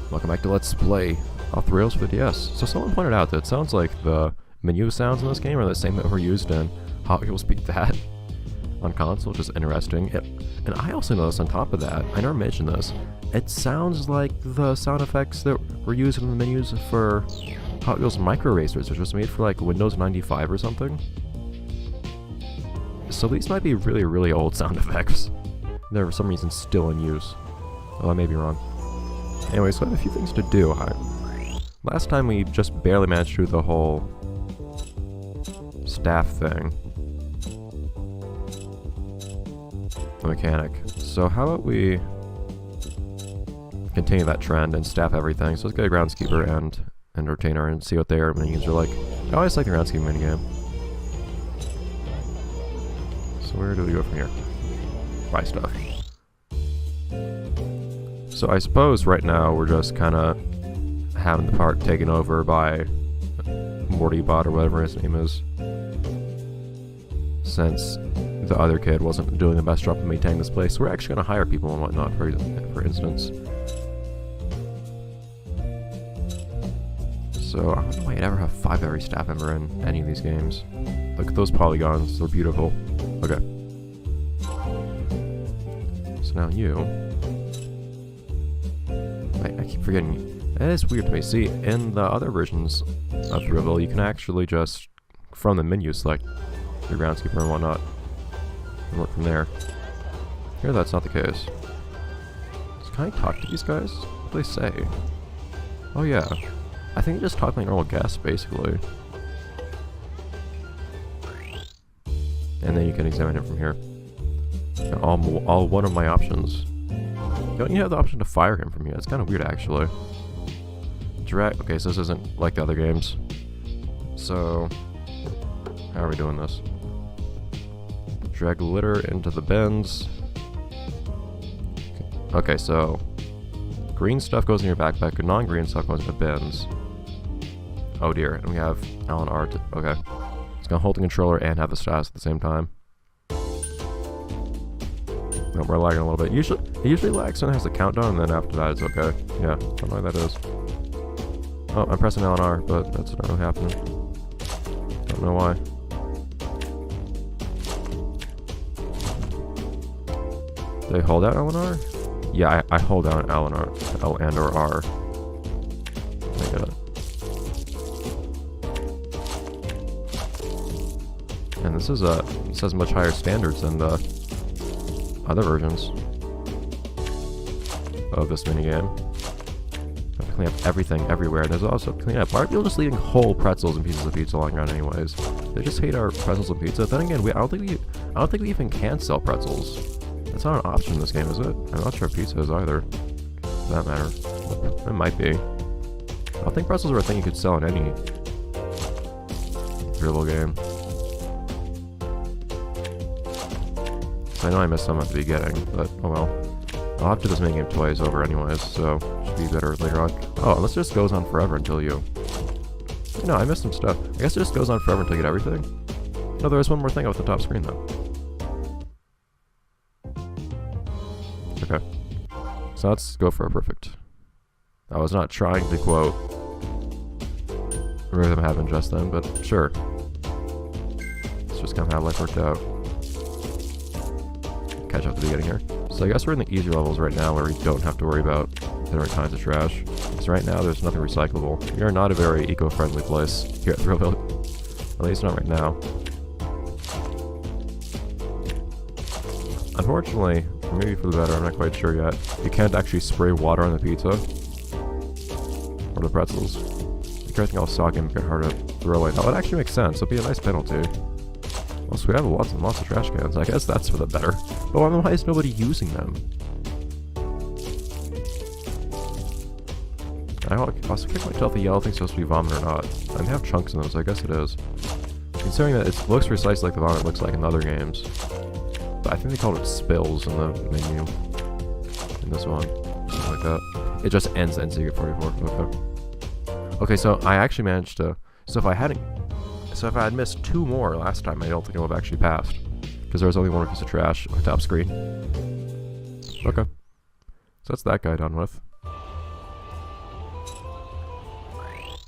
Welcome back to Let's Play Thrills for the DS. So someone pointed out that it sounds like the menu sounds in this game are the same that were used in Hot Wheels Beat That on console, which is interesting. And I also noticed on top of that, I never mentioned this, it sounds like the sound effects that were used in the menus for Hot Wheels Micro Racers, which was made for like Windows 95 or something. So these might be really, really old sound effects. They're for some reason still in use. Oh, I may be wrong. Anyway, so I have a few things to do. Last time we just barely managed to do the whole staff thing. The mechanic. So how about we continue that trend and staff everything. So let's get a groundskeeper and retainer and see what their menus are like. I always like the groundskeeper minigame. So where do we go from here? Buy stuff. So I suppose right now we're just kind of having the park taken over by Mortybot or whatever his name is, since the other kid wasn't doing the best job of maintaining this place. So we're actually going to hire people and whatnot, for instance. So I don't know why you'd ever have 5 every staff member in any of these games. Look at those polygons, they're beautiful. Okay. So now you... I keep forgetting. It is weird to me. See, in the other versions of Thrillville, you can actually just, from the menu, select your groundskeeper and whatnot, and work from there. Here, that's not the case. So can I talk to these guys? What do they say? Oh yeah. I think they just talk like normal guests, basically. And then you can examine it from here. And all one of my options. Don't you have the option to fire him from here? It's kind of weird, actually. Drag. Okay, so this isn't like the other games. So, how are we doing this? Drag litter into the bins. Okay, so green stuff goes in your backpack, and non-green stuff goes in the bins. Oh dear, and we have Alan R. Okay, it's gonna hold the controller and have the stats at the same time. No, we're lagging a little bit. It usually lags when it has the countdown, and then after that it's okay. Yeah, don't know why that is. Oh, I'm pressing LNR, but that's not really happening. Don't know why. Do I hold out LNR? Yeah, I hold down LNR, L and or R. I get it. And this has much higher standards than the other versions of this minigame. I have to clean up everything everywhere. There's also clean up. Why are people just leaving whole pretzels and pieces of pizza lying around anyways? They just hate our pretzels and pizza. Then again, I don't think we even can sell pretzels. That's not an option in this game, is it? I'm not sure if pizza is either. For that matter. It might be. I don't think pretzels are a thing you could sell in any Thrillville game. I know I missed some at the beginning, but oh well. I'll have to do this minigame twice over anyways, so should be better later on. Oh, unless it just goes on forever until you... No, I missed some stuff. I guess it just goes on forever until you get everything. No, there is one more thing off the top screen though. Okay. So let's go for a perfect. I was not trying to quote Rhythm Heaven just then, but sure. It's just kind of how life worked out. Catch up to the beginning here. So I guess we're in the easier levels right now where we don't have to worry about different kinds of trash. So right now there's nothing recyclable. We are not a very eco-friendly place here at Thrillville. At least not right now. Unfortunately, or maybe for the better, I'm not quite sure yet, you can't actually spray water on the pizza. Or the pretzels. Because I think I'll sock and get hard to throw away. That would actually make sense. It'd be a nice penalty. Also, we have lots and lots of trash cans. I guess that's for the better. But why is nobody using them? I also can't quite tell if the yellow thing's supposed to be vomit or not. And they have chunks in them, so I guess it is. Considering that it looks precisely like the vomit looks like in other games. But I think they called it spills in the menu. In this one. Something like that. It just ends at Secret 44. Okay. Okay, so I actually managed to... So if I had missed 2 more last time, I don't think I would have actually passed. Because there was only one piece of trash on the top screen. Okay. So that's that guy done with.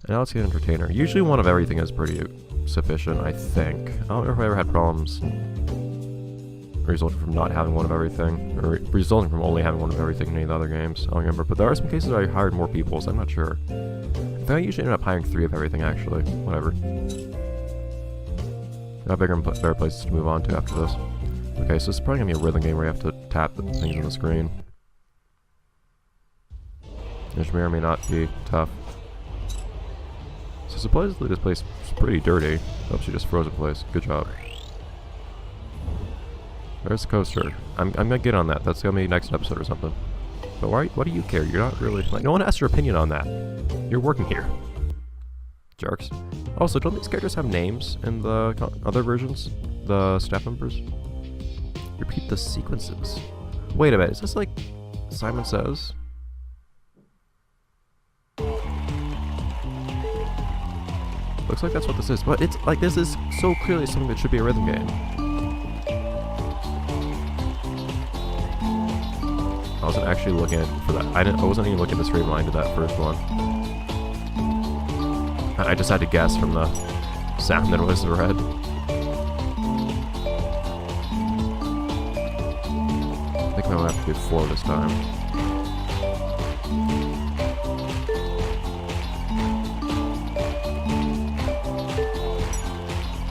And now let's get Entertainer. Usually one of everything is pretty sufficient, I think. I don't know if I ever had problems resulting from not having one of everything, or resulting from only having one of everything in any of the other games. I don't remember, but there are some cases where I hired more people, so I'm not sure. I think I usually end up hiring 3 of everything, actually. Whatever. I have bigger and better places to move on to after this. Okay, so it's probably gonna be a rhythm game where you have to tap the things on the screen. Which may or may not be tough. So supposedly this place is pretty dirty. Oops, she just froze the place. Good job. There's the coaster. I'm gonna get on that. That's gonna be next episode or something. But what do you care? You're not really... Like, no one asked your opinion on that. You're working here. Jerks. Also, don't these characters have names in the other versions? The staff members? Repeat the sequences. Wait a minute. Is this like Simon Says? Looks like that's what this is. But it's like, this is so clearly something that should be a rhythm game. I wasn't actually looking for that. I wasn't even looking at the straight line to that first one. I just had to guess from the sound that was red. I think I might have to do 4 this time.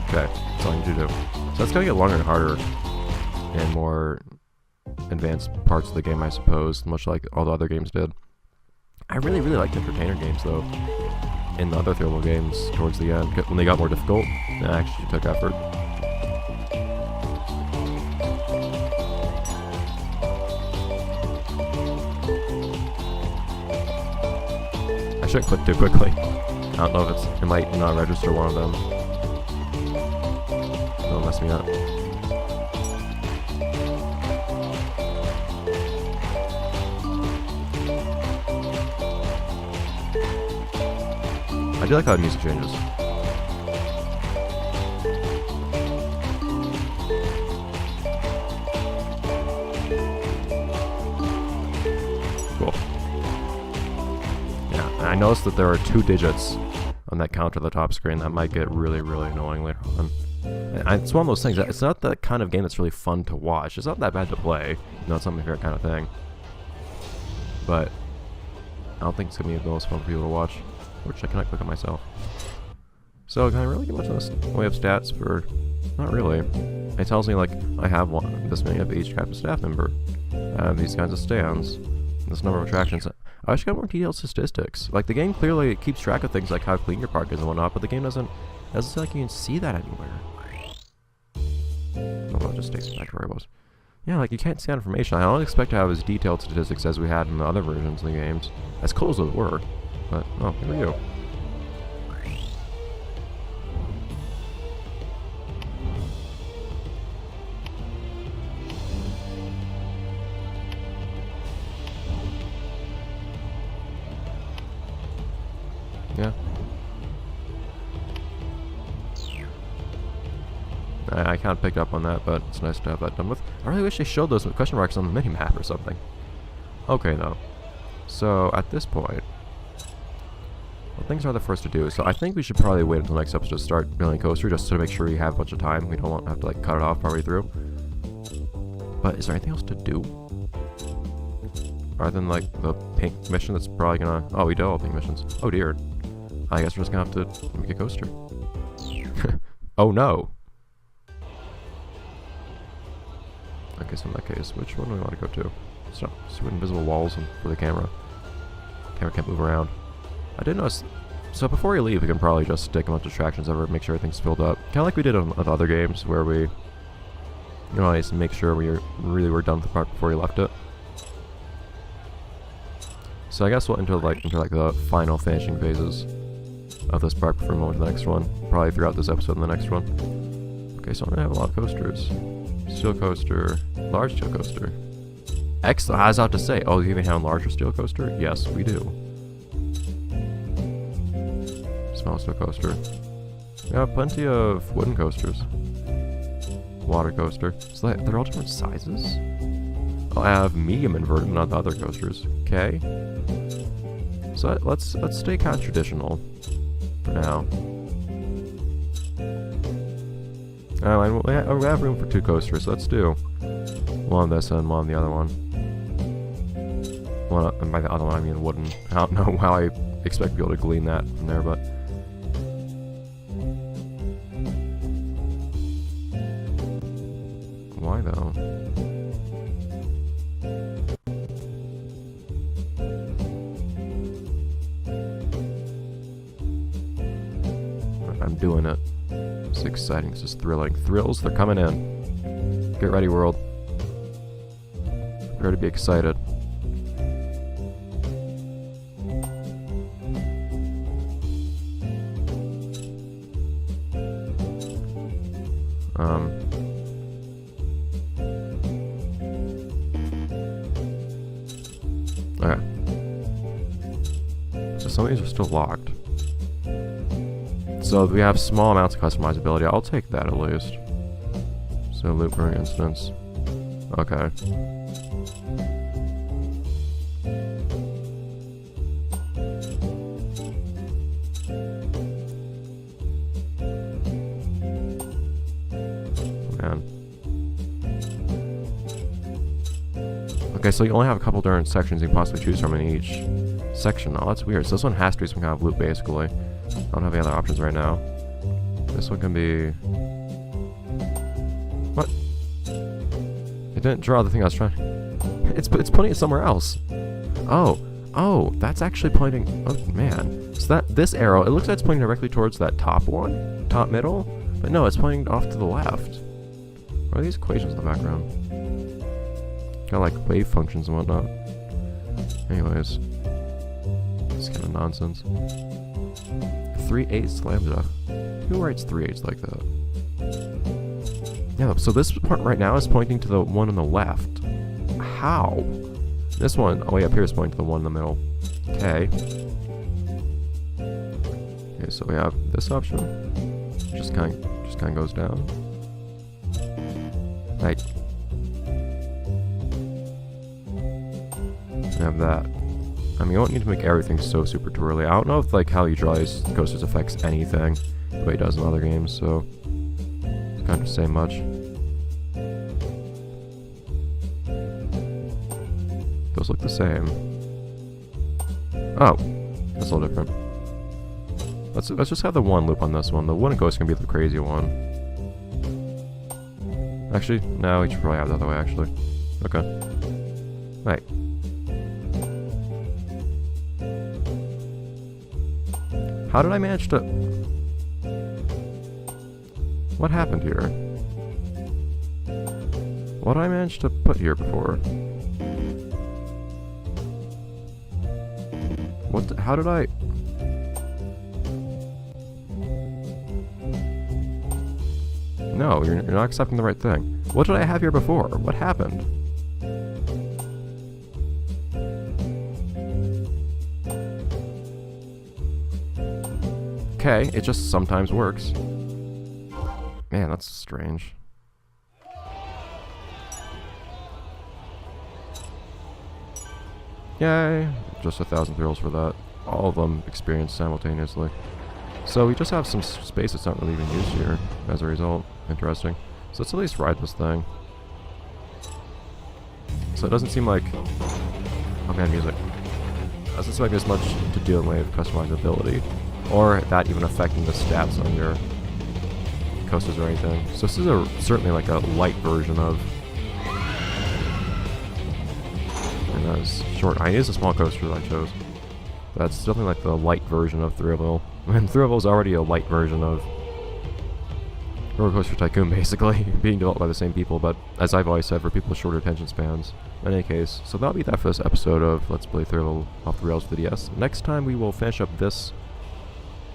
Okay, that's all I need to do. So that's gonna get longer and harder and more advanced parts of the game, I suppose, much like all the other games did. I really liked Entertainer games, though. In the other Thrillville games, towards the end, when they got more difficult, it actually took effort. I shouldn't click too quickly. I don't know if it might not register one of them. It'll mess me up. I do like how the music changes. Cool. Yeah, and I noticed that there are 2 digits on that counter at the top screen. That might get really annoying later on. And it's one of those things that it's not the kind of game that's really fun to watch. It's not that bad to play. You know, it's not my favorite kind of thing. But I don't think it's going to be the most fun for people to watch. Which I cannot click on myself. So can I really get much of this way of stats for... Not really. It tells me like I have this many of each type of staff member. I have these kinds of stands. This number of attractions. I wish I got more detailed statistics. Like the game clearly keeps track of things like how clean your park is and whatnot, but the game doesn't seem like you can see that anywhere. Oh well, it just takes me back to where I was. Yeah, like you can't see that information. I don't expect to have as detailed statistics as we had in the other versions of the games. As cool as they were. But, oh, here we go. Yeah. I kind of picked up on that, but it's nice to have that done with. I really wish they showed those question marks on the mini-map or something. Okay, though. So, at this point... Well, things are the first to do, so I think we should probably wait until next episode to start building Coaster, just to make sure we have a bunch of time. We don't want to have to like cut it off partway through. But is there anything else to do? Other than like the pink mission that's probably gonna... Oh, we did all pink missions. Oh dear. I guess we're just gonna have to make a coaster. Oh no! Okay, so in that case, which one do we want to go to? So, super invisible walls for the camera. Camera can't move around. I did notice, so before we leave, we can probably just stick a bunch of attractions over, make sure everything's filled up. Kind of like we did on other games, where we, you know, always make sure we really were done with the park before we left it. So I guess we'll enter like the final finishing phases of this park before we move on to the next one. Probably throughout this episode and the next one. Okay, so I'm gonna have a lot of coasters. Steel coaster, large steel coaster. Excellent. I was about to say, oh, you even have a larger steel coaster? Yes, we do. Small steel coaster. We have plenty of wooden coasters. Water coaster. So they're all different sizes? Oh, I have medium inverted, not the other coasters. Okay. So let's stay kind of traditional. for now. And we have room for 2 coasters, so let's do one on this and one on the other one. And by the other one, I mean wooden. I don't know how I expect to be able to glean that from there, but... Why, though? I'm doing it. It's exciting. This is thrilling. Thrills, they're coming in. Get ready, world. Prepare to be excited. Okay. So some of these are still locked. So we have small amounts of customizability. I'll take that at least. So loop, for instance. Okay. Man. Okay, so you only have a couple different sections you can possibly choose from in each section. Oh, that's weird. So this one has to be some kind of loop, basically. I don't have any other options right now. This one can be... What? It didn't draw the thing I was trying... It's pointing it somewhere else. Oh, that's actually pointing... Oh, man. So this arrow, it looks like it's pointing directly towards that top one. Top middle. But no, it's pointing off to the left. What are these equations in the background? Got like wave functions and whatnot. Anyways. It's kind of nonsense. 3/8 lambda. Who writes 3/8 like that? Yeah, so this part right now is pointing to the one on the left. How? This one, way up here is pointing to the one in the middle. Okay. Okay, so we have this option. Just kind of goes down. Like. We have that. I mean, you don't need to make everything so super twirly. I don't know if like how you draw these coasters affects anything the way it does in other games, so it's kind of say much. Those look the same. Oh, that's a little different. Let's just have the one loop on this one. The one coaster can be the crazy one. Actually, no, we should probably have the other way. Actually, okay. Right. How did I manage to... What happened here? What did I manage to put here before? How did I... No, you're not accepting the right thing. What did I have here before? What happened? Okay, it just sometimes works. Man, that's strange. Yay! Just 1,000 thrills for that. All of them experienced simultaneously. So we just have some space that's not really even used here as a result. Interesting. So let's at least ride this thing. So it doesn't seem like... Oh man, music. It doesn't seem like there's much to do in the way of customizability. Or that even affecting the stats on your coasters or anything. So this is certainly like a light version of... And that's short. It is a small coaster that I chose. That's definitely like the light version of Thrillville. And Thrillville is already a light version of Roller Coaster Tycoon, basically, being developed by the same people, but as I've always said, for people with shorter attention spans. In any case, so that'll be that for this episode of Let's Play Thrillville off the rails for the DS. Next time we will finish up this.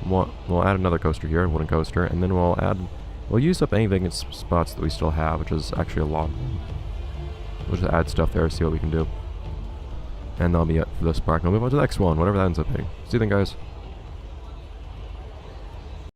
We'll add another coaster here, a wooden coaster, and then we'll use up any vacant spots that we still have, which is actually a lot. We'll just add stuff there, see what we can do. And that'll be it for this part. We'll move on to the next one, whatever that ends up being. See you then, guys.